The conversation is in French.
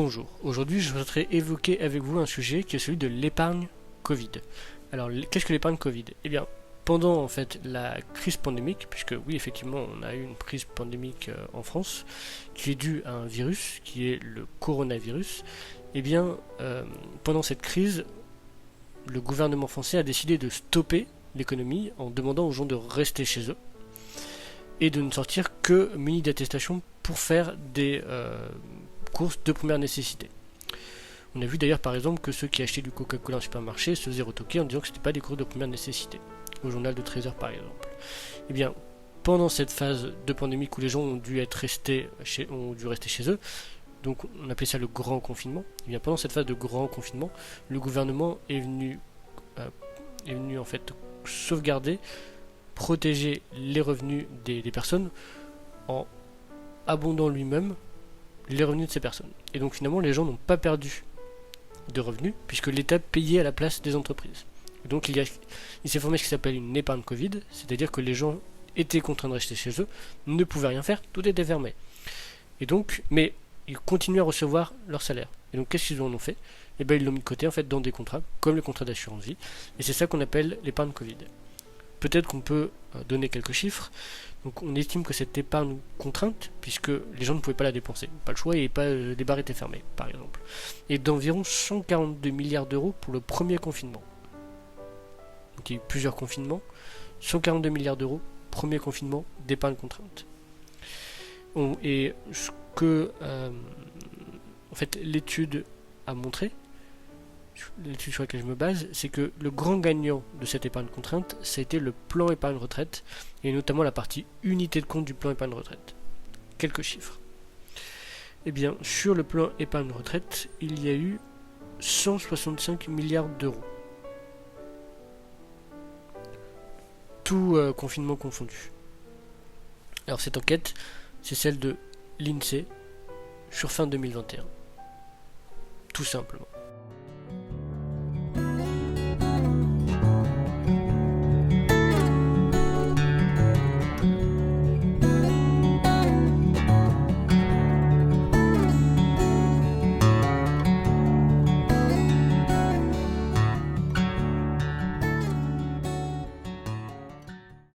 Bonjour, aujourd'hui je souhaiterais évoquer avec vous un sujet qui est celui de l'épargne Covid. Alors qu'est-ce que l'épargne Covid? Eh bien, pendant en fait la crise pandémique, puisque oui effectivement on a eu une crise pandémique en France, qui est due à un virus, qui est le coronavirus, eh bien pendant cette crise, le gouvernement français a décidé de stopper l'économie en demandant aux gens de rester chez eux et de ne sortir que munis d'attestations pour faire des courses de première nécessité. On a vu d'ailleurs par exemple que ceux qui achetaient du Coca-Cola en supermarché se faisaient retoquer en disant que ce n'était pas des courses de première nécessité, au journal de 13h par exemple. Eh bien, pendant cette phase de pandémie où les gens ont dû rester chez eux, donc on appelait ça le grand confinement, eh bien pendant cette phase de grand confinement, le gouvernement est venu en fait sauvegarder, protéger les revenus des personnes en abondant lui-même les revenus de ces personnes. Et donc finalement les gens n'ont pas perdu de revenus puisque l'État payait à la place des entreprises. Et donc il s'est formé ce qui s'appelle une épargne Covid, c'est-à-dire que les gens étaient contraints de rester chez eux, ne pouvaient rien faire, tout était fermé. Et donc, mais ils continuaient à recevoir leur salaire. Et donc qu'est-ce qu'ils en ont fait? Et bien ils l'ont mis de côté en fait dans des contrats, comme les contrats d'assurance vie, et c'est ça qu'on appelle l'épargne Covid. Peut-être qu'on peut donner quelques chiffres. Donc on estime que cette épargne contrainte, puisque les gens ne pouvaient pas la dépenser, pas le choix et pas les bars étaient fermés, par exemple, est d'environ 142 milliards d'euros pour le premier confinement. Donc il y a eu plusieurs confinements, 142 milliards d'euros, premier confinement d'épargne contrainte. Et ce que en fait l'étude a montré, l'étude sur laquelle je me base, c'est que le grand gagnant de cette épargne contrainte, ça a été le plan épargne retraite, et notamment la partie unité de compte du plan épargne retraite. Quelques chiffres. Eh bien, sur le plan épargne retraite, il y a eu 165 milliards d'euros. Tout confinement confondu. Alors cette enquête, c'est celle de l'INSEE sur fin 2021. Tout simplement.